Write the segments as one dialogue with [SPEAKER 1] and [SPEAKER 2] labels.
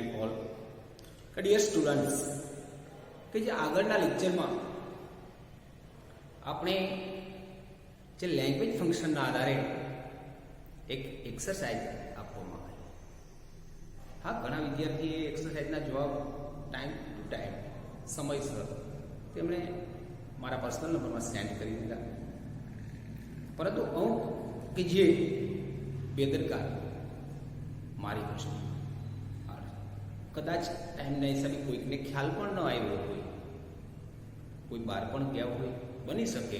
[SPEAKER 1] And all. Dear students, કે જે આગળના લેક્ચરમાં આપણે જે લેંગ્વેજ ફંક્શનના આધારે એક એક્સરસાઇઝ આપવામાં આવી. હા, ઘણા વિદ્યાર્થીએ એક્સરસાઇઝના જવાબ ટાઈમ ટુ ટાઈમ સમયસર તેમણે મારા પર્સનલ નંબરમાં સેન્ડ કરી દીધા, પરંતુ અમુક કે જે બેદરકાર મારી દ્રષ્ટિએ કદાચ ટાઈમના હિસાબે કોઈકને ખ્યાલ પણ ન આવ્યો હોય, કોઈ બહાર પણ ગયા હોય, બની શકે.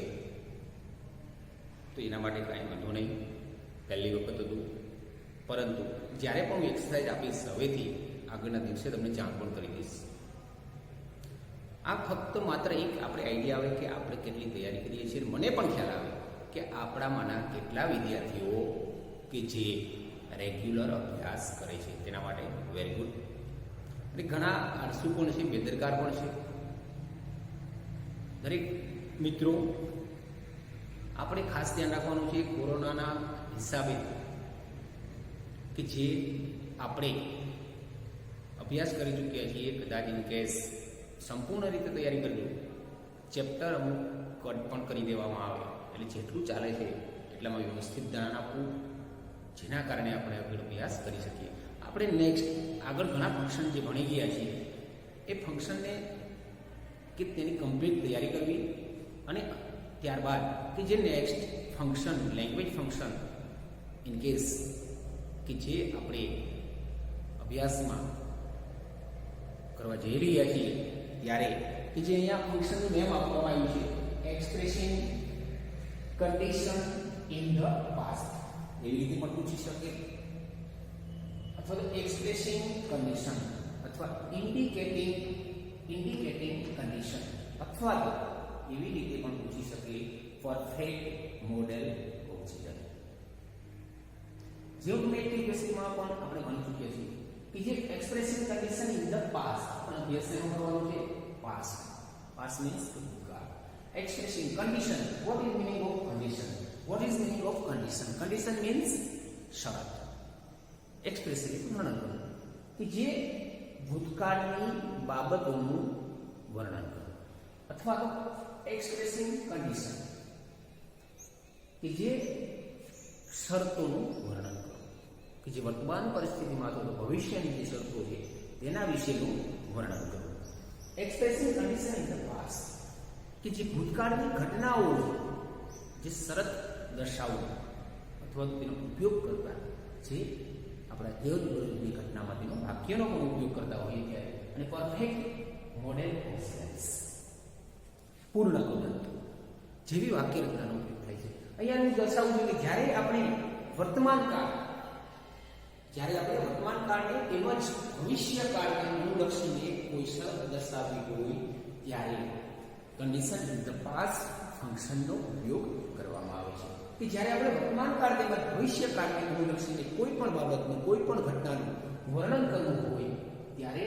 [SPEAKER 1] તો એના માટે કાંઈ વાંધો નહીં, પહેલી વખત હતું. પરંતુ જ્યારે પણ હું એક્સરસાઇઝ આપીશ હવેથી આગળના દિવસે તમને જાણ પણ કરી દઈશ. આ ફક્ત માત્ર એક આપણે આઈડિયા આવે કે આપણે કેટલી તૈયારી કરીએ છીએ. મને પણ ખ્યાલ આવે કે આપણામાંના કેટલા વિદ્યાર્થીઓ કે જે રેગ્યુલર અભ્યાસ કરે છે, તેના માટે વેરી ગુડ. અને ઘણા આળસુ પણ છે, બેદરકાર પણ છે. દરેક મિત્રો, આપણે ખાસ ધ્યાન રાખવાનું છે કોરોનાના હિસાબે કે જે આપણે અભ્યાસ કરી ચૂક્યા છીએ, કદાચ ઇન કેસ સંપૂર્ણ રીતે તૈયારી કરજો, ચેપ્ટર અમુક કટ પણ કરી દેવામાં આવે, એટલે જેટલું ચાલે છે એટલામાં વ્યવસ્થિત ધ્યાન આપવું, જેના કારણે આપણે આગળ અભ્યાસ કરી શકીએ. આપણે નેક્સ્ટ આગળ ઘણા ફંક્શન જે ભણી ગયા છીએ એ ફંક્શનને કે તેની કમ્પ્લીટ તૈયારી કરવી, અને ત્યારબાદ કે જે next function language function in case કે જે આપણે અભ્યાસમાં કરવા જઈ રહ્યા છીએ ત્યારે કે જે અહીંયા ફંક્શનનું નેમ આપવામાં આવ્યું છે expressing condition in the past, એવી રીતે પણ પૂછી શકે, અથવા તો એક્સપ્રેસિંગ કન્ડિશન, અથવા ઇન્ડિકેટિંગ કન્ડિશન, અથવા તો એવી રીતે પણ પૂછી શકે પરફેક્ટ મોડેલ ઓક્સિજન. જીઓમેટ્રી બેસિકમાં પણ આપણે ભણી ચૂક્યા છીએ કે જે expressing condition in the past પણ અભ્યાસ કરવાનો છે. પાસ્ટ મીન્સ ભૂતકાળ. Expressing condition, what is meaning of condition? What is meaning of condition? Condition means શરત. એક્સપ્રેસિવ વર્ણન કરવું કે જે ભૂતકાળની બાબતોનું વર્ણન કરવું, અથવા તો એક્સપ્રેસિંગ કન્ડિશન કે જે શરતોનું વર્ણન કરવું, કે જે વર્તમાન પરિસ્થિતિમાં અથવા ભવિષ્યની જે શરતો છે તેના વિશેનું વર્ણન કરવું. Expressing condition in the past કે જે ભૂતકાળની ઘટનાઓ જે શરત દર્શાવવું અથવા તો તેનો ઉપયોગ કરતા જે આપણા રોજની ઘટનામાં તેનો વાક્યનો પણ ઉપયોગ કરતા હોઈએ ત્યારે. અને પરફેક્ટ મોડેલ ઓફ સેન્સ, પૂર્ણ કૌશલ્ય જેવી વાક્ય રચનાનો ઉપયોગ થાય છે. અહીંયા હું દર્શાવું છું કે જ્યારે આપણે વર્તમાન કાળને તેમજ ભવિષ્ય કાળને અનુલક્ષીને કોઈ શરત દર્શાવવી હોય ત્યારે કન્ડિશન ઇન ધ પાસ્ટ ફંક્શનનો ઉપયોગ કરવામાં આવે છે. કે જ્યારે આપણે વર્તમાન કાળ તેમજ ભવિષ્ય કાળને અનુલક્ષીને કોઈ પણ બાબતનું, કોઈ પણ ઘટનાનું વર્ણન કરવું હોય ત્યારે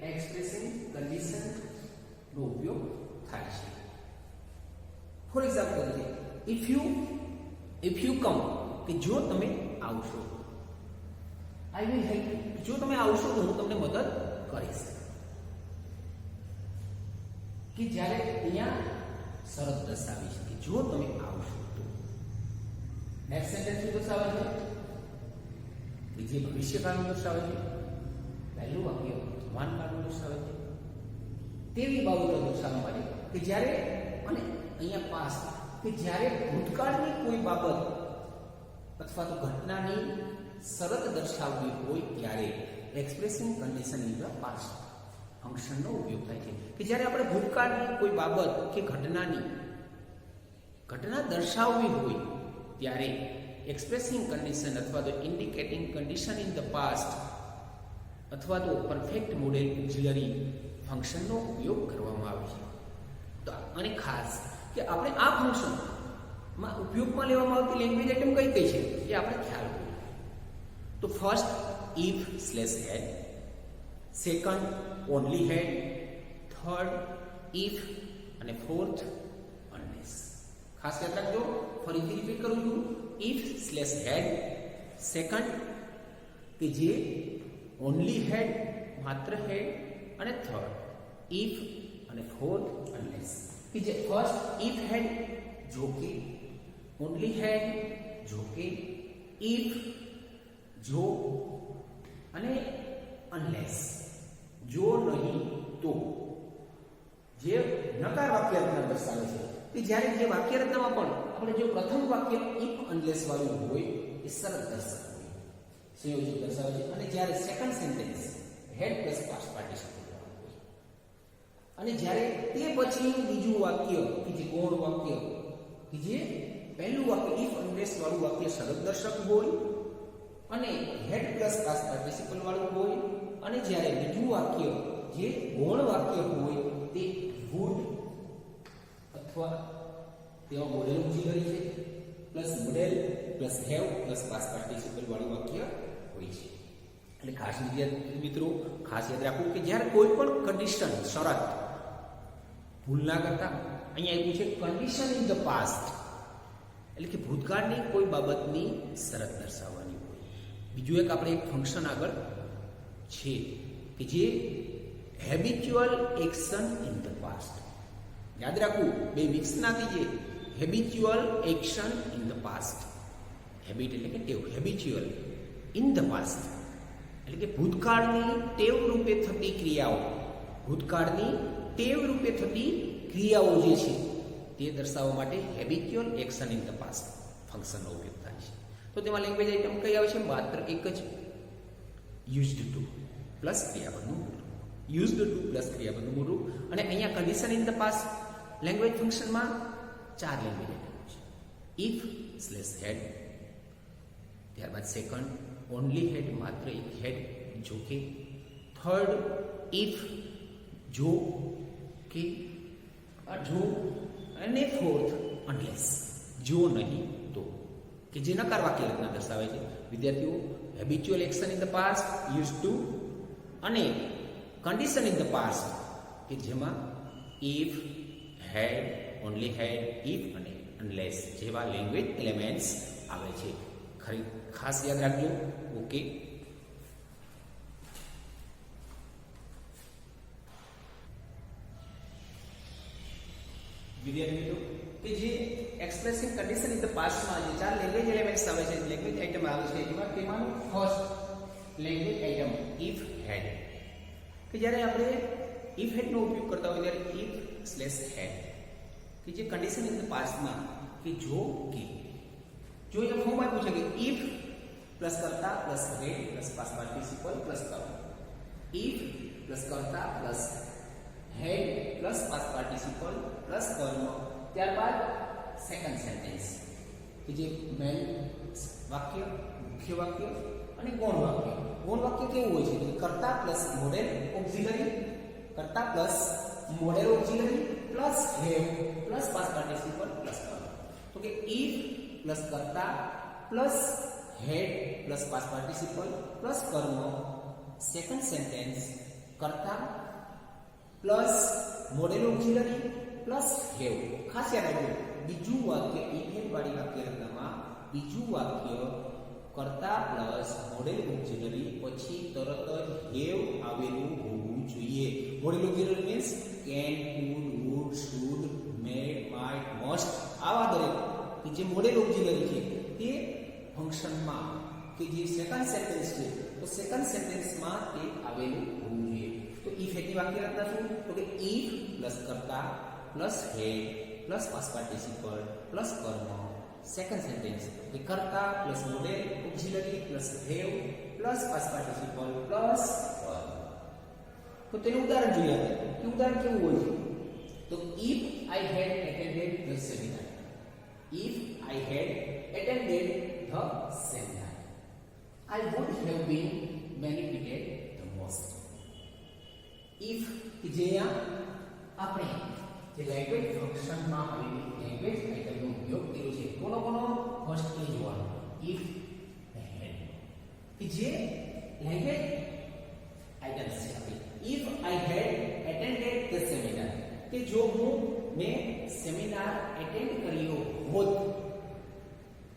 [SPEAKER 1] એક્સપ્રેસિંગ કન્ડિશનનો ઉપયોગ થાય છે. For example, if you come કે જો તમે આવશો, આઈ વિલ હેલ્પ યુ, જો તમે આવશો તો હું તમને મદદ કરીશ. કે જ્યારે અહીંયા શરત દર્શાવી છે કે જો તમે આવશો તો. નેક્સ્ટ સેન્ટેન્સ શું દર્શાવે છે? કે જે ભવિષ્યકાળનું દર્શાવે છે. પહેલું વાક્ય વર્તમાન કાળનું દર્શાવે છે. તેવી બાબતો દર્શાવવા માટે કે જ્યારે, અને અહીંયા પાસ્ટ કે જ્યારે ભૂતકાળની કોઈ બાબત અથવા તો ઘટનાની શરત દર્શાવવી હોય ત્યારે expressing condition in the past ફંક્શનનો ઉપયોગ થાય છે. કે જ્યારે આપણે ભૂતકાળની કોઈ બાબત કે ઘટના દર્શાવવી હોય ત્યારે એક્સપ્રેસિંગ કન્ડિશન અથવા તો indicating condition in the past અથવા તો પરફેક્ટ મોડેલ ઓક્સિલરી ફંક્શનનો ઉપયોગ કરવામાં આવે છે. તો અને ખાસ કે આપણે આ ફંક્શનમાં ઉપયોગમાં લેવામાં આવતી લેંગ્વેજ આઇટમ કઈ કઈ છે એ આપણે ખ્યાલ કરીએ. તો first if slash had, second only had, third if, અને ફોર્થ અનલેસ. ખાસ યાદ રાખજો, ફરીથી રિપીટ કરું છું. ઇફ સ્લેશ હેડ, સેકન્ડ કે જે ઓનલી હેડ માત્ર હેડ અને થર્ડ ઇફ અને ફોર્થ અનલેસ કે જે ફર્સ્ટ ઇફ હેડ જો કે ઓન્લી હેડ જો કે ઇફ જો અને અનલેસ જો નહીં તો જે નકાર વાક્ય રચના દર્શાવે છે કે જ્યારે જે વાક્ય રચનામાં પણ આપણે જો પ્રથમ વાક્ય ઇફ અનલેસ વાળું હોય એ શરત દર્શાવે હોય સંયોજક દર્શાવે છે અને જ્યારે સેકન્ડ સેન્ટેન્સ હેડ પ્લસ પાસ્ટ પાર્ટિસિપલ વાળું હોય અને જ્યારે તે પછી બીજું વાક્ય કે જે ગૌણ વાક્ય કે જે પહેલું વાક્ય ઇફ અનલેસ વાળું વાક્ય શરત દર્શક હોય અને હેડ પ્લસ પાસ્ટ પાર્ટિસિપલ વાળું હોય અને જ્યારે બીજું વાક્ય જે ગૌણ વાક્ય હોય તે વુડ અથવા તેમાં મોડેલ ઓક્સિલરી છે plus modal plus have plus past participle વાળું વાક્ય હોય છે. એટલે ખાસ વિદ્યાર્થી મિત્રો ખાસ યાદ રાખવું કે જ્યારે કોઈ પણ કન્ડિશન શરત ભૂલ ના કરતા અહીંયા આપ્યું છે કન્ડિશન ઇન ધ પાસ્ટ એટલે કે ભૂતકાળની કોઈ બાબતની શરત દર્શાવવાની હોય. બીજું એક આપણે એક ફંક્શન આગળ છે કે જે habitual action in the past. યાદ રાખવું બે મિક્સ ના કહીએ. Habitual action in the past. Habit એટલે કે ટેવ, હેબિચ્યુઅલ ઇન ધ પાસ્ટ એટલે કે ભૂતકાળની ટેવ રૂપે થતી ક્રિયાઓ, ભૂતકાળની ટેવ રૂપે થતી ક્રિયાઓ જે છે તે દર્શાવવા માટે habitual action in the past ફંક્શનનો ઉપયોગ થાય છે. તો તેમાં લેંગ્વેજ આઇટમ કઈ આવે છે? માત્ર એક જ યુઝડ ટુ પ્લસ ક્રિયાપદનું મૂળ રૂપ. યુઝડ ટુ પ્લસ ક્રિયાપદનું મૂળ રૂપ. અને અહીંયા condition in the past language ફંક્શનમાં 4 લેંગ્વેજ આઇટમ છે. ઇફ સ્લેશ હેડ, ત્યારબાદ સેકન્ડ ઓનલી હેડ માત્ર એક હેડ જો કે, થર્ડ ઇફ જો કે જો, અને ફોર્થ અનલેસ જો નહીં તો કે જે નકાર વાક્ય રચના દર્શાવે છે. વિદ્યાર્થીઓ habitual action in the past use to અને કન્ડિશન ઇન ધ પાસ્ટ કે જેમાં if had only had if અને અનલેસ જેવા લેંગ્વેજ એલિમેન્ટ્સ આવે છે. ખાસ યાદ રાખજો. ઓકે, વિદ્યાર્થી મિત્રો કે જે એક્સપ્રેસિંગ કન્ડિશન ઇન ધ પાસ્ટમાં જે 4 લેંગ્વેજ એલિમેન્ટ્સ આવે છે, લેંગ્વેજ આઇટમ આવે છે, એમાં તેમાંનું ફર્સ્ટ લેંગ્વેજ આઇટમ ઇફ હેડ કે જ્યારે આપણે ઇફ હેડ નો ઉપયોગ કરતા હોય ત્યારે ઇફ સ્લેશ હેડ કે જે કન્ડિશન ઇન ધ પાસ્ટમાં કે જો કે જો એ ફોર્મ આપ્યું છે કે ઇફ પ્લસ કરતા plus had plus past participle plus કર્મ, ઇફ પ્લસ કરતા plus had plus past participle plus કર્મ, ત્યારબાદ સેકન્ડ સેન્ટેન્સ કે જે મેન વાક્ય, મુખ્ય વાક્ય અને ગૌણ વાક્ય. ગૌણ વાક્ય કેવું હોય છે કે કર્તા પ્લસ મોડેલ ઓક્સિલરી, કર્તા plus modal auxiliary plus have plus past participle plus કર્મ. તો કે ઇફ પ્લસ કર્તા plus had plus past participle plus કર્મ, સેકન્ડ સેન્ટેન્સ કર્તા plus modal auxiliary plus have. ખાસ યાદ રાખજો બીજું વાક્ય ઇફ હેડ વાળી વાક્ય રચનામાં બીજું વાક્ય કર્તા પ્લસ મોડેલ ઓક્સિલરી પછી તરત જ હેવ આવેલું હોવું જોઈએ. Modal auxiliary means can, could, would, should, may, might, must આવા દરેક કે જે મોડેલ ઓક્સિલરી છે તે ફંક્શનમાં કે જે સેકન્ડ સેન્ટેન્સ છે તો સેકન્ડ સેન્ટેન્સમાં તે આવેલું હોવું જોઈએ. તો ઇફ હેડની વાક્ય રચના શું? તો કે ઇફ પ્લસ કર્તા plus had plus past participle plus કર્મ, સેકન્ડ સેન્ટેન્સ કે કર્તા plus modal auxiliary plus have plus past participle plus કર્મ. તો તેનું ઉદાહરણ જોઈએ આપણે કે ઉદાહરણ કેવું હોય છે? તો if I had attended the seminar, if I had attended the seminar I would have been benefited the most. If કે જે આપણે જે લેંગ્વેજ ફંક્શનમાં આવેલી લેંગ્વેજ આઇટમનો ઉપયોગ કર્યો છે કોનો ફર્સ્ટ એ જોવાનો ઇફ હેડ કે જે લેંગ્વેજ આઇટમ્સ છે આપણી. If I had attended the seminar કે જો મેં સેમિનાર એટેન્ડ કર્યો હોત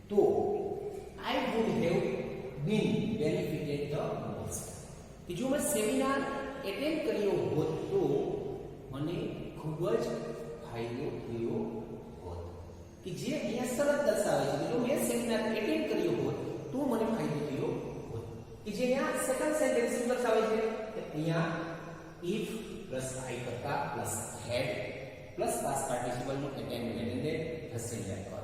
[SPEAKER 1] તો I would have been benefited the most. કે જો મેં સેમિનાર એટેન્ડ કર્યો હોત તો મને ખૂબ જ ફાયદો થયો હોત. કે જે અહીંયા શરત દર્શાવે છે કે જો મેં સેમિનાર એટેન્ડ કર્યો હોત તો મને ફાયદો થયો હોત. કે જે અહીંયા સેકન્ડ સેન્ટેન્સ દર્શાવે છે કે અહીંયા if પ્લસ I કરતા plus had plus past participle નો એટેન્ડેડ થશે યાદ કરો.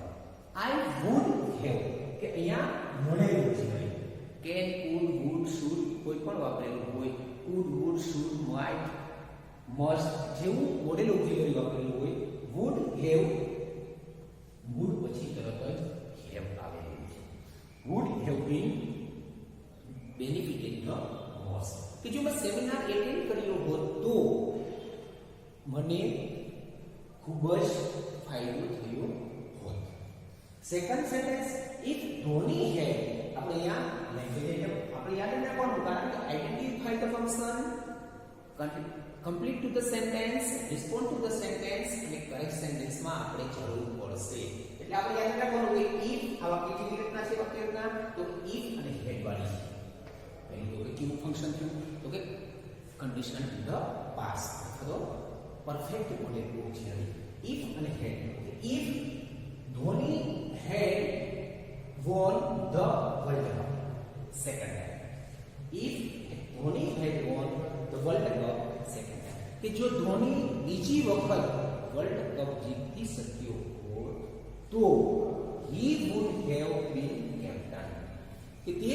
[SPEAKER 1] I would have કે અહીંયા મળેલું છે can could would should કોઈ પણ વાપરેલું હોય could would should might must જેવું મોડેલ ઓક્સિલરી વાપરેલું હોય would have would પછી તરત જ have આવેલું છે would have been benefited the most. કે જો મેં સેમિનાર એટેન્ડ કર્યો હોત તો મને ખૂબ જ ફાયદો થયો હોત. સેકન્ડ સેન્ટેન્સ if ધોની હે આપણે અહીંયા લેંગ્વેજ આપણે યાદ રાખવાનું કારણ કે identify the function complete to the sentence respond to the sentence અને કરેક્ટ સેન્ટેન્સ માં આપણે જરૂર પડશે. એટલે આપણે યાદ રાખવાનું કે if આ વાક્ય કેવી રીતના છે વાક્ય રચના તો if અને head વાળી છે. પહેલું તો કે કેવું ફંક્શન થયું તો કે conditional in the past અથવા perfect model auxiliary if અને head. if Dhoni had won the world cup second time. if Dhoni had won the world cup second time. કે જો ધોની બીજી વખત વર્લ્ડ કપ જીતી શક્યો હોત તો he would have been captain. કે તે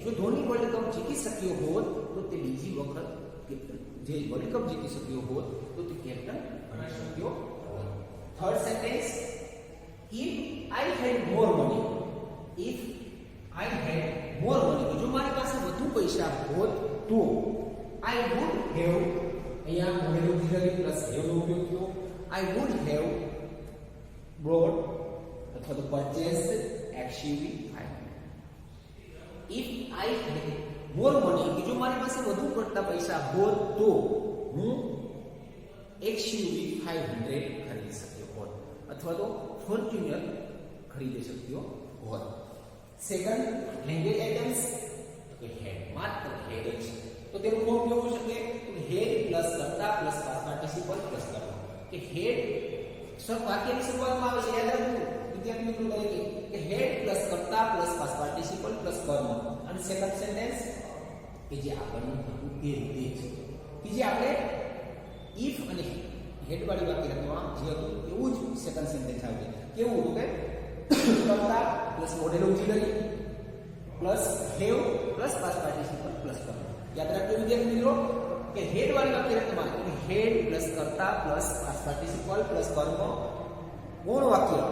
[SPEAKER 1] જો ધોની વર્લ્ડ કપ જીતી શક્યો હોત તો તે બીજી વખત જે વર્લ્ડ કપ જીતી શક્યો હોત તો તે કેપ્ટન બની શક્યો હોત. Third sentence if I had more money. if I had more money જો મારી પાસે વધુ પૈસા હોત તો I would have અહીંયા મોડેલ ઓક્સિલરી પ્લસ have નો ઉપયોગ થયો I would have bought અથવા તો purchased XUV 500. if I had more money કે જો મારી પાસે વધુ પડતા પૈસા હોત તો હું XUV 500 ખરીદી શક્યો હોત અથવા તો ફોર્ચ્યુનર ખરીદી શક્યો હોત. સેકન્ડ લેંગ્વેજ આઇટમ્સ કે હેડ માત્ર હેડ જ તો તેનું ફોર્મ કેવું છે કે હેડ પ્લસ કરતા પ્લસ પાસ્ટ પાર્ટિસિપલ પ્લસ કર્મ. કે હેડ સબ વાક્યની શરૂઆતમાં આવે છે યાદ રાખવું વિદ્યાર્થી મિત્રો તરીકે કે હેડ પ્લસ કરતા પ્લસ પાસ્ટ પાર્ટિસિપલ પ્લસ કર્મ. અને સેકન્ડ સેન્ટેન્સ કે જે આપણને હતું તે રીતે છે કે જે આપણે if અને હેડ વાળી વાક્ય રચનામાં જે હતું એવું જ સેકન્ડ સેન્ટેન્સ આવે કેવું હતું કે કરતા plus modal auxiliary plus have plus past participle plus કર્મ. યાદ રાખજો વિદ્યાર્થી મિત્રો કે હેડ વાળી વાક્ય રચનામાં કે હેડ પ્લસ કરતા પ્લસ પાસ્ટ પાર્ટિસિપલ પ્લસ કર્મ ગૌણ વાક્ય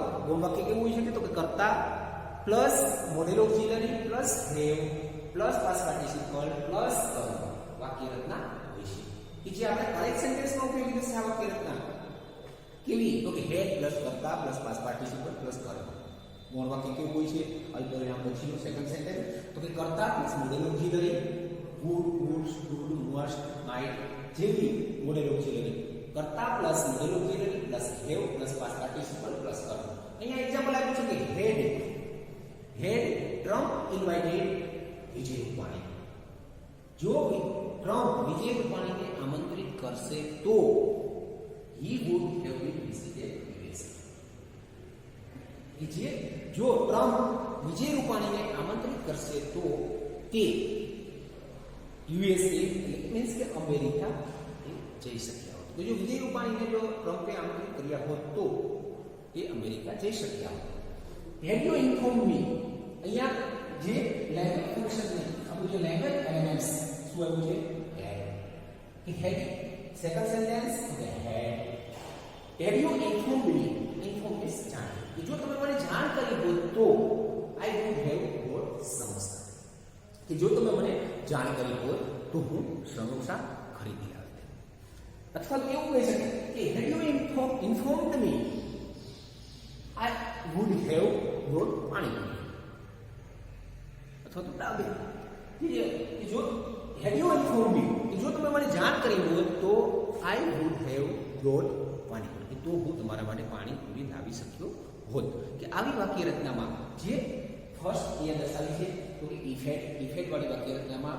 [SPEAKER 1] કેવું હોય છે તો કે કરતા plus modal auxiliary plus have plus past participle plus કર્મ વાક્ય રચના હોય છે કે જે આપણે કરેક્ટ સેન્ટેન્સમાં ઉપયોગી થશે આ વાક્ય રચના કેવી તો કે હેડ પ્લસ કરતા પ્લસ પાસ્ટ પાર્ટિસિપલ પ્લસ કર્મ. ગૌણ વાક્ય કેવું હોય છે અલ્પવિરામ પછીનું સેકન્ડ સેન્ટેન્સ તો કે કરતા plus modal auxiliary would should must might જેવી મોડેલ ઓક્સિલરી કરતા plus modal auxiliary plus have plus past participle plus કર્મ. અહીંયા એક્ઝામ્પલ આપ્યું છે કે had Trump invited Vijay Rupani. જો ટ્રમ્પ વિજય રૂપાણીને આમંત્રિત કરશે તો he would have been visited USA. કે જે જો ટ્રમ્પ વિજય રૂપાણીને આમંત્રિત કરશે તો તે USA એટલે મીન્સ કે અમેરિકા જઈ શક્યા હોત. તો જો વિજય રૂપાણીને જો ટ્રમ્પે આમંત્રિત કર્યા હોત તો એ અમેરિકા જઈ શક્યા હોત. Had you informed me અહીંયા જે લેંગ્વેજ ફંક્શન ને આપણું જે લેંગ્વેજ એલિમેન્ટ્સ શું આવ્યું છે had કે had સેકન્ડ સેન્ટેન્સ કે had you informed me inform is જાણ કે જો તમે મને જાણ કરી હોત તો I would have bought samosa. કે જો તમે મને જાણ કરી હોત તો હું સમોસા ખરીદી લાવત. અથવા તો એવું કહી શકે કે had you informed me I would have bought પાણી. અથવા તો ડાબે કે જો had you informed me કે જો તમે મને જાણ કરી હોત તો I would have bought પાણી. તો હું તમારા માટે પાણી પૂરી લાવી શક્યો હોત. કે આવી વાક્ય રચનામાં જે ફર્સ્ટ અહીંયા દર્શાવી છે તો કે ઇફેક્ટ વાળી વાક્ય રચનામાં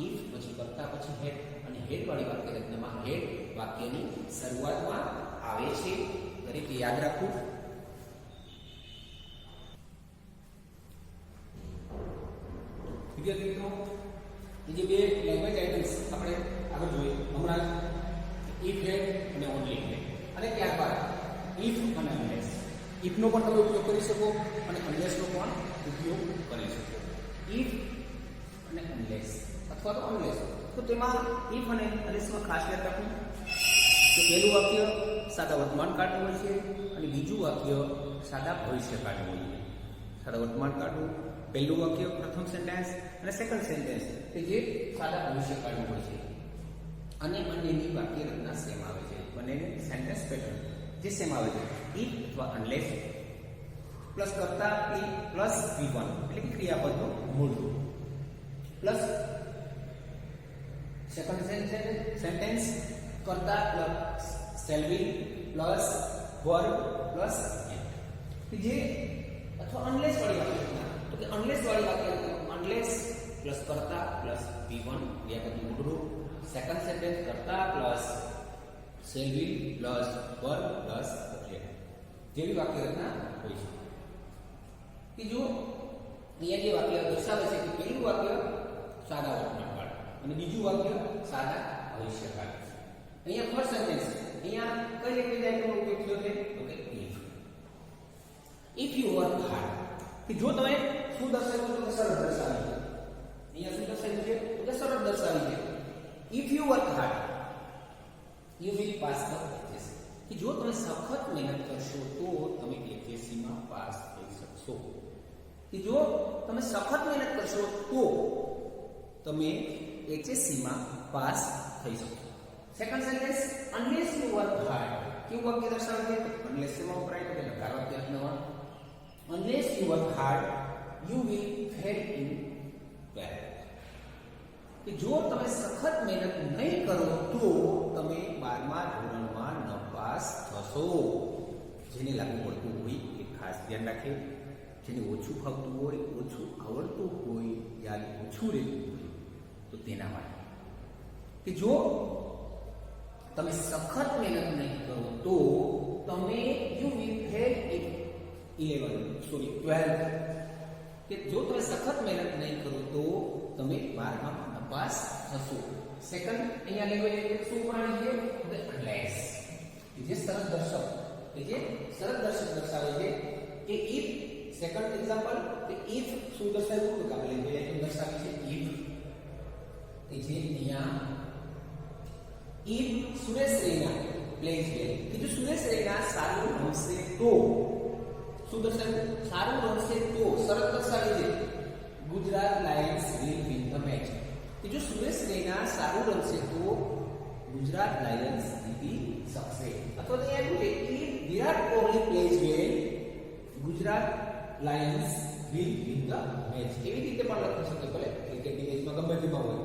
[SPEAKER 1] ઇફ પછી કરતા પછી હેડ અને હેડ વાળી વાક્ય રચનામાં હેડ વાક્યની શરૂઆતમાં આવે છે. દરેક યાદ રાખવું. વિદ્યાર્થી મિત્રો, જે બે લેંગ્વેજ આઇટમ્સ આપણે આગળ જોઈએ હમણાં ઇફ હેડ અને ઓનલી હેડ, અને ત્યારબાદ ઇફ અને અનલેસ. ઇફ નો પણ તમે ઉપયોગ કરી શકો અને અનલેસ નો પણ ઉપયોગ કરી શકો. ઇફ અને અનલેસ અથવા તો અનલેસ, તો તેમાં ઇફ અને અનલેસમાં ખાસ યાદ રાખવું કે પહેલું વાક્ય સાદા વર્તમાન કાળનું હોય છે અને બીજું વાક્ય સાદા ભવિષ્યકાળનું હોય છે. સાદા વર્તમાન કાળનું પહેલું વાક્ય પ્રથમ સેન્ટેન્સ અને સેકન્ડ સેન્ટેન્સ કે જે સાદા ભવિષ્યકાળનું હોય છે, અને બંનેની વાક્ય રચના સેમ આવે છે. બંનેની સેન્ટેન્સ પેટર્ન જે સેમ આવે છે. ઇફ અથવા અનલેસ પ્લસ કરતા પ્લસ V1 એટલે કે ક્રિયાપદનો મૂળ રૂપ પ્લસ સેકન્ડ સેન્ટેન્સ કરતા plus shall be plus verb plus કે જે અથવા અનલેસ વાળી વાક્ય રચના, તો કે અનલેસ વાળી વાક્ય રચના અનલેસ પ્લસ કરતા પ્લસ V1 ક્રિયાપદનું મૂળ રૂપ, સેકન્ડ સેન્ટેન્સ કરતા plus shall be plus verb plus object જેવી વાક્ય રચના હોય છે. કે જો અહીંયા જે વાક્ય દર્શાવે છે કે પહેલું વાક્ય સાદા વર્તમાન કાળ અને બીજું વાક્ય સાદા ભવિષ્યકાળ. અહીંયા ફર્સ્ટ સેન્ટેન્સ, અહીંયા કઈ લેંગ્વેજ આઇટમનો ઉપયોગ થયો છે? તો કે ઇફ યુ વર્ક હાર્ડ, કે જો તમે શું દર્શાવ્યું તો સરળ દર્શાવ્યું છે. અહીંયા શું દર્શાવ્યું છે? તો કે સરળ દર્શાવ્યું છે. If you work hard you will pass the HSC, કે જો તમે સખત મહેનત કરશો તો તમે HSC માં પાસ થઈ શકશો. કે જો તમે સખત મહેનત કરશો તો તમે HSC માં પાસ થઈ શકશો. Second sentence unless you work hard, કેવું વાક્ય દર્શાવે છે? અનલેસ માં વપરાય તો નકાર વાક્ય અપનાવવાનું. Unless you work hard you will fail in 12, કે જો તમે સખત મહેનત નહીં કરો તો તમે 12મા ધોરણમાં નપાસ થશો. જેને લાગુ પડતું હોય એ ખાસ ધ્યાન રાખે. જેને ઓછું ફાવતું હોય, ઓછું આવડતું હોય, યાદ ઓછું રહેતું હોય તો તેના માટે. કે જો તમે સખત મહેનત નહીં કરો તો તમે યુ વિલ ફેલ ઇન 12, કે જો તમે સખત મહેનત નહીં કરો તો તમે 12માં નપાસ થશો. સેકન્ડ અહીંયા લેંગ્વેજ શું ઉપરાણી છે? અનલેસ, જે સરળ દર્શક, કે જે સરળ દર્શક દર્શાવે છે કે ઇફ. સેકન્ડ એક્ઝામ્પલ કે ઇફ શું દર્શાવ્યું? તો આપણે લેંગ્વેજ આઇટમ દર્શાવી છે ઇફ, કે જે અહીંયા ઇફ સુરેશ રૈના પ્લેઝ વેલ, કે જો સુરેશ રૈના સારું રમશે તો શું દર્શાવ્યું? સારું રમશે તો શરત દર્શાવી છે Gujarat lions will win the match, કે જો સુરેશ રૈના સારું રમશે તો ગુજરાત લાયન્સ જીતી શકશે. અથવા તો અહીંયા એવું છે કે Virat Kohli plays well Gujarat lions will win the match. એવી રીતે પણ લખી શકે, ભલે ક્રિકેટની મેચમાં ગમે તેમાં હોય.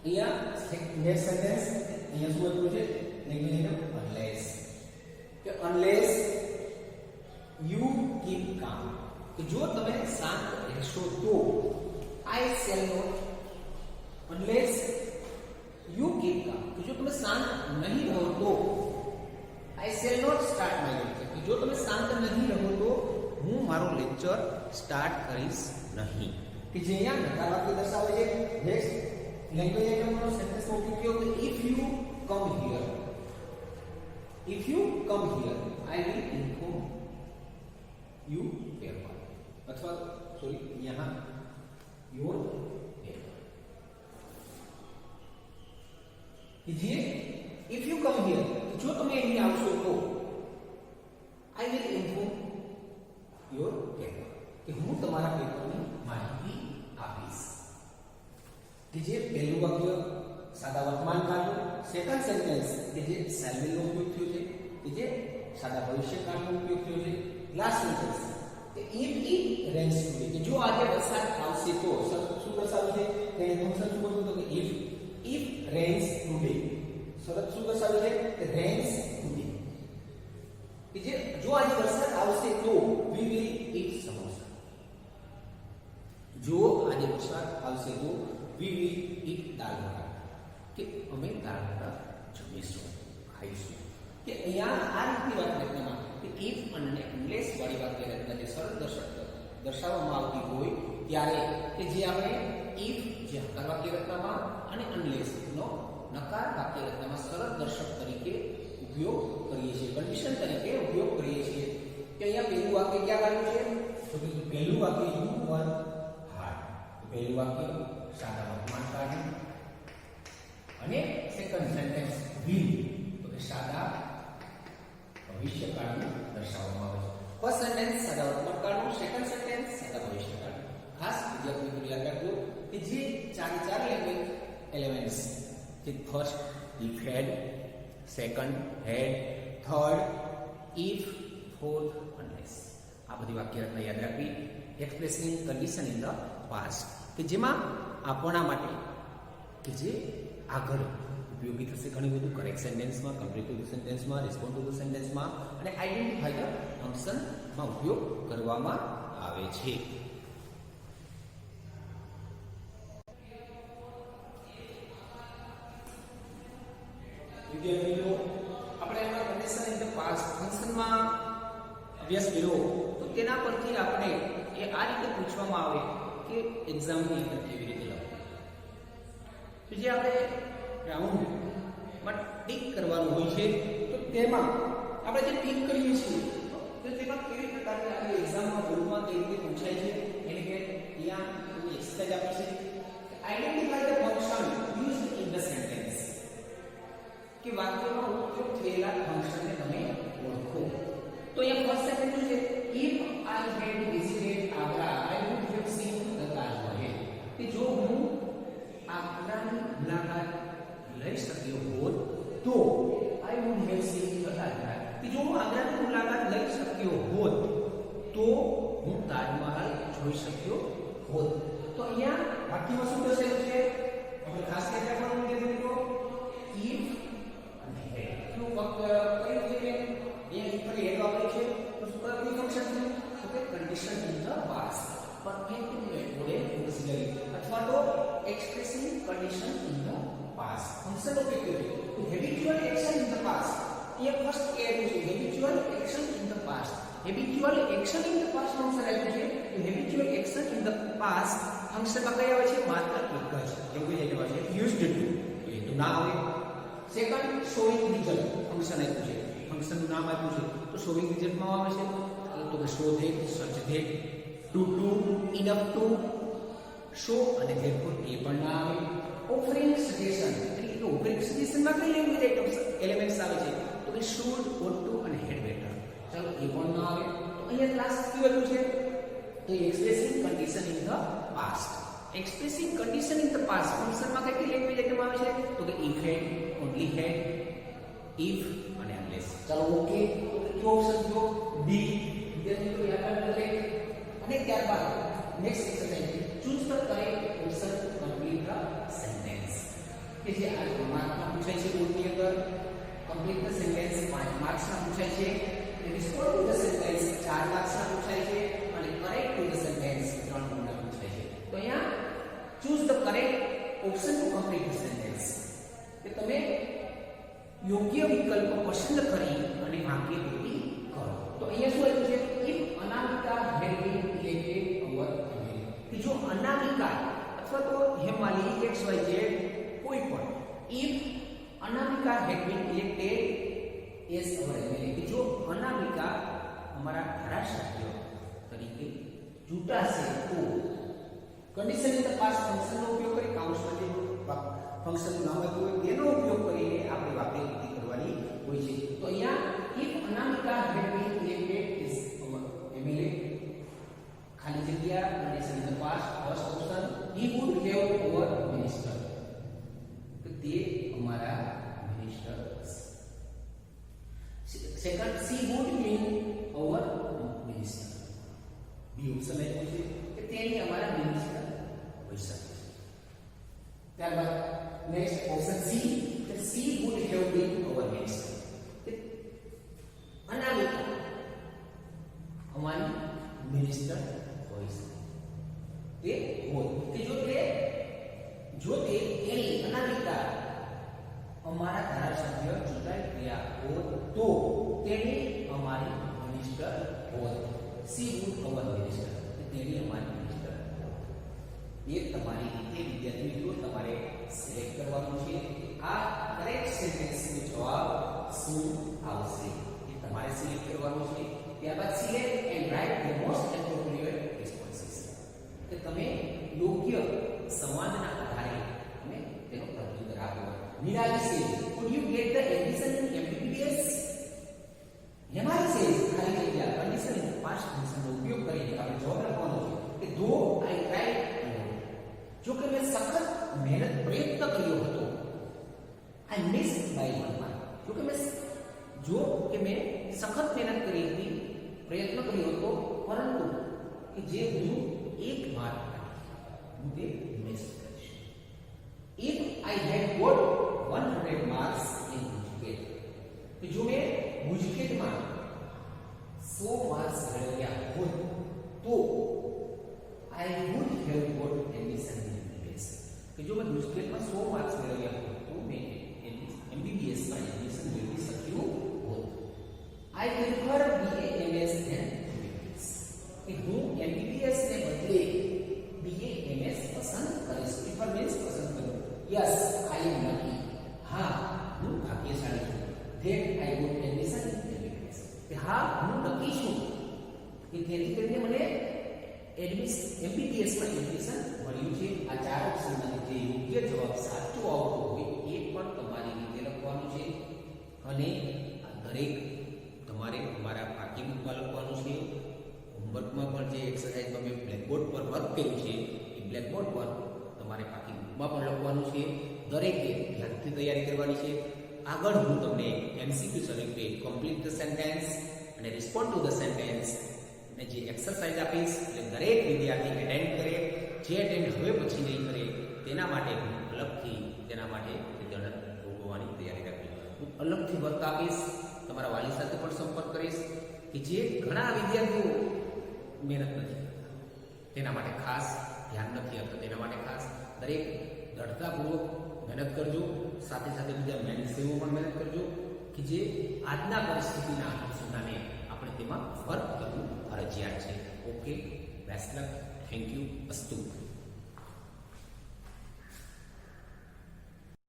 [SPEAKER 1] અહીંયા નેક્સ્ટ સેન્ટેન્સ અહીંયા શું લખ્યું છે? લેંગ્વેજ અનલેસ, કે અનલેસ યુ કીપ કામ, કે જો તમે શાંત રહેશો તો. I shall not, unless you keep calm, કે જો તમે શાંત નહીં રહો તો. I shall not start my lecture, કે જો તમે શાંત નહીં રહો તો હું મારો લેક્ચર સ્ટાર્ટ કરીશ નહીં. કે જે અહીંયા નકાર વાક્ય દર્શાવે છે. નેક્સ્ટ લેંગ્વેજ આઇટમનો સેન્ટેન્સનો ઉપયોગ કે if you come here, if you come here I will inform you paper, અથવા સોરી यहाँ योर पेपर, कीजिए इफ यू कम हियर, जो तुम्हें અહીં આવશો તો I will inform your paper, કે હું તમારા પેપરની માહિતી આપીશ. કે જે પહેલું વાક્ય સાદા વર્તમાન કાળનું, સેકન્ડ સેન્ટેન્સ કે જે શેલ વિલ નો ઉપયોગ થયો છે, કે જે સાદા ભવિષ્યકાળનો ઉપયોગ થયો છે. લાસ્ટ સેન્ટેન્સ કે ઇફ ઇટ રેન્સ ટુડે, કે જો આજે વરસાદ આવશે તો. શું દર્શાવે છે? કે ફંક્શન શું બોલતું હતું? કે ઇફ રેન્સ ટુડે. શરત શું દર્શાવે છે? કે રેન્સ ટુડે, કે જે જો આજે વરસાદ આવશે તો વી વિલ ઈટ સમોસા. જો આજે વરસાદ આવશે તો વી વિલ ઈટ દાળ વડા, કે અમે દાળ વડા જમીશું, ખાઈશું. કે અહીંયા આ રીતની વાક્ય રચનામાં કે ઇફ અને અનલેસ વાળી વાક્ય રચના જે સરળ દર્શાવવામાં આવતી હોય ત્યારે કે જે આપણે ઇફ જે હકાર વાક્ય રચનામાં અને અનલેસ નો નકાર વાક્ય રચનામાં સરળ દર્શક તરીકે ઉપયોગ કરીએ છીએ, કન્ડિશન તરીકે ઉપયોગ કરીએ છીએ. કે અહીંયા પહેલું વાક્ય ક્યાં આવ્યું છે? તો કે પહેલું વાક્ય યુ વર હાર્ડ, પહેલું વાક્ય સાદા વર્તમાનકાળનું, અને સેકન્ડ સેન્ટેન્સ વિલ તો કે સાદા ભવિષ્યકાળનું દર્શાવવામાં આવે છે. ફર્સ્ટ સેન્ટેન્સ સાદા વર્તમાનકાળનું, સેકન્ડ સેન્ટેન્સ સાદા ભવિષ્યકાળનું. ખાસ વિદ્યાર્થી મિત્રો યાદ રાખજો કે જે ચાર લેંગ્વેજ એલિમેન્ટ્સ કે first if had, second had, third if, fourth unless, આ બધી વાક્ય રચના યાદ રાખવી. Expressing condition in the past કે જેમાં આપણા માટે કે જે આગળ ઉપયોગી થશે ઘણું બધું કરેક્ટ સેન્ટેન્સમાં, કમ્પ્લીટ ટુ ધ સેન્ટેન્સમાં, રિસ્પોન્ડ ટુ ધ સેન્ટેન્સમાં અને આઈડેન્ટિફાઈ ધ ફંક્શનમાં ઉપયોગ કરવામાં આવે છે. વિદ્યાર્થીઓ આપણે એમાં કન્ડિશન ઇન ધ પાસ્ટ ફંક્શનમાં અભ્યાસ કર્યો તો તેના પરથી આપણે એ આ રીતે પૂછવામાં આવે કે એક્ઝામની અંદર કેવી રીતે લખવું. તો જે આપણે રાઉન્ડમાં ટીક કરવાનું હોય છે તો તેમાં આપણે જે ટીક કરીએ છીએ તો તેમાં કેવી પ્રકારની આપણે એક્ઝામમાં બોર્ડમાં કેવી રીતે પૂછાય છે એટલે કે ત્યાં એક્સરસાઇઝ આપી છે identify the function used in the sentence, કે વાક્યમાં ઉપયોગ થયેલા ફંક્શનને તમે ઓળખો. તો અહીંયા ફર્સ્ટ સેન્ટેન્સ છે if I had visited Agra I would have seen the Taj Mahal, કે જો હું આગ્રાની મુલાકાત લઈ શક્યો હોત તો I would have seen the Taj Mahal, કે જો હું આગ્રાની મુલાકાત લઈ શક્યો હોત તો હું તાજમહેલ જોઈ શક્યો હોત. તો અહીંયા વાક્યમાં શું દર્શાવ્યું છે આપણે ખાસ યાદ રાખવાનું છે મિત્રો, ઇફ અથવા તો expressing condition in the past function ઉપયોગ કર્યો તો habitual action in the past. એ ફર્સ્ટ એ આવ્યું છે habitual action in the past. habitual action in the past function આવ્યું છે તો habitual action in the past ફંક્શનમાં કઈ આવે છે? માત્ર એક જ એવું કહી જાય છે used to, તો એ તો ના આવે. સેકન્ડ showing result ફંક્શન આપ્યું છે, ફંક્શનનું નામ આપ્યું છે તો showing result માં આવે છે તો કે show that, search that, to do, enough to, show અને therefore એ પણ ના આવે. offering suggestion એટલે કે offering suggestion માં કઈ લેંગ્વેજ એલિમેન્ટ્સ આવે છે તો કે should, ought to અને had better, ચાલો એ પણ ના આવે. તો અહીંયા ક્લાસ કયું હતું છે તો expressing condition in the past. expressing condition in the past function માં કઈ લેંગ્વેજ આઇટમ આવે છે તો કે if had, only had, if અને unless. ચાલો ઓકે તો કયો ઓપ્શન થયો? ડી. વિદ્યાર્થી મિત્રો યાદ રાખજો. અને ત્યારબાદ next exercise choose the correct option to complete the sentence, કે જે આ માર્કમાં પૂછાય છે બોર્ડની અંદર. કમ્પ્લીટ ધ સેન્ટેન્સ 5 માર્ક્સમાં પૂછાય છે, રિસ્પોન્ડ ટુ ધ સેન્ટેન્સ 4 માર્ક્સમાં પૂછાય છે અને કરેક્ટ ટુ ધ સેન્ટેન્સ 3 ગુણના પૂછાય છે. તો અહીંયા choose the correct option to complete the sentence, કે તમે યોગ્ય વિકલ્પ પસંદ કરી અને વાક્ય પૂરી કરો. તો અહીંયા શું આપ્યું છે? If Anamika had been elected our MLA, કે જો અનામિકા અથવા તો હેમાલી XYZ કોઈ પણ if Anamika had been elected as our MLA, કે જો અનામિકા અમારા ધારાસભ્ય તરીકે ચૂંટાશે તો કન્ડિશન ઇન ધ પાસ્ટ ફંક્શનનો ઉપયોગ કરી કાઉન્સમાં જે ફંક્શનનું નામ આપ્યું હોય તેનો ઉપયોગ કરીને આપણે વાક્ય પૂર્તિ કરવાની હોય છે. તો અહીંયા if Anamika had been elected as our MLA, ખાલી જગ્યા condition in the past first option he would have our minister, તો તે અમારા minister. Second she would be our minister, B option આપ્યું છે કે તેની અમારા મિનિસ્ટર હોઈ શકે છે. ત્યારબાદ નેક્સ્ટ ઓપ્શન સી, કે C would have been our minister, કે અનામિકા અમારી મિનિસ્ટર હોઈ શકે તે હોય, કે જો તે અમારા ધારાસભ્ય ચૂંટાઈ ગયા હોત તો તેણી અમારી મિનિસ્ટર હોત. સી વુડ અવર મિનિસ્ટર, તેણી અમારી મિનિસ્ટર હોત. એ તમારી રીતે વિદ્યાર્થી મિત્રો તમારે સિલેક્ટ કરવાનું છે. આ કરેક્ટ સેન્ટેન્સનો જવાબ શું આવશે એ તમારે સિલેક્ટ કરવાનું છે. ત્યારબાદ select and write the most appropriate responses, કે તમે યોગ્ય સંવાદના આધારે તમે તેનો પ્રત્યુત્તર આપો. Nirali says, could you get the admission in MBBS? Hemali says, ખાલી જગ્યા કન્ડિશન ઇન પાસ્ટ ટેન્સનો ઉપયોગ કરીને આપણે જવાબ લખવાનો છે કે though I tried, જો કે મેં સખત મહેનત પ્રયત્ન કર્યો હતો, I missed by 1 mark. જો કે મેં સખત મહેનત કરી હતી, પ્રયત્ન કર્યો હતો, પરંતુ કે જે હું 1 માર્ક હું તે મિસ કરીશ. If I had got 100 marks in Mujket, તો જો મેં મુજકેટમાં 100 માર્ક્સ મેળવ્યા હોત તો I would have got admission in MBBS. કે જો મેં મુજકેટમાં 100 માર્ક્સ મેળવ્યા હોત તો મેં MBBS માં એડમિશન મેળવી શક્યું હોત. I prefer BA MS than MBBS. કે હું MBBS ને બદલે BA MS પસંદ કરીશ. પ્રિફર મીન્સ પસંદ કરું. Yes, I am lucky. હા, હું ભાગ્યશાળી છું. That I got admission in MBBS. કે હા, હું લકી છું કે તેથી કરીને મને MBBS માં એડમિશન મળ્યું છે. આ 4 ઓપ્શનમાંથી જે યોગ્ય જવાબ સાચો આવતો હોય એ પણ તમારી રીતે લખવાનું છે. અને આ દરેક તમારે તમારા પાકી બુકમાં લખવાનું છે. હોમવર્કમાં પણ જે એક્સરસાઇઝ તમે બ્લેકબોર્ડ પર વર્ક કર્યું છે એ બ્લેકબોર્ડ પર તમારે પાકી બુકમાં પણ લખવાનું છે. દરેકે ધ્યાનથી તૈયારી કરવાની છે. આગળ હું તમને MCQ certificate complete the sentence અને રિસ્પોન્ડ ટુ ધ સેન્ટેન્સ અને જે એક્સરસાઇઝ આપીશ એટલે દરેક વિદ્યાર્થી એટેન્ડ કરે. જે એટેન્ડ હવે પછી નહીં કરે તેના માટે હું અલગથી તેના માટે દંડ ભોગવવાની તૈયારી રાખી. હું અલગથી વર્ક આપીશ. તમારા વાલી સાથે પણ સંપર્ક કરીશ કે જે ઘણા વિદ્યાર્થીઓ મહેનત નથી કરતા, તેના માટે ખાસ ધ્યાન નથી આપતા, તેના માટે ખાસ દરેક દૃઢતાપૂર્વક મહેનત કરજો. સાથે સાથે બીજા મેન્સેવો પણ મહેનત કરજો કે જે આજના પરિસ્થિતિના અનુસંધાને આપણે તેમાં વર્ક કરવું ફરજિયાત છે. Okay, best luck. Thank you. અસ્તુ.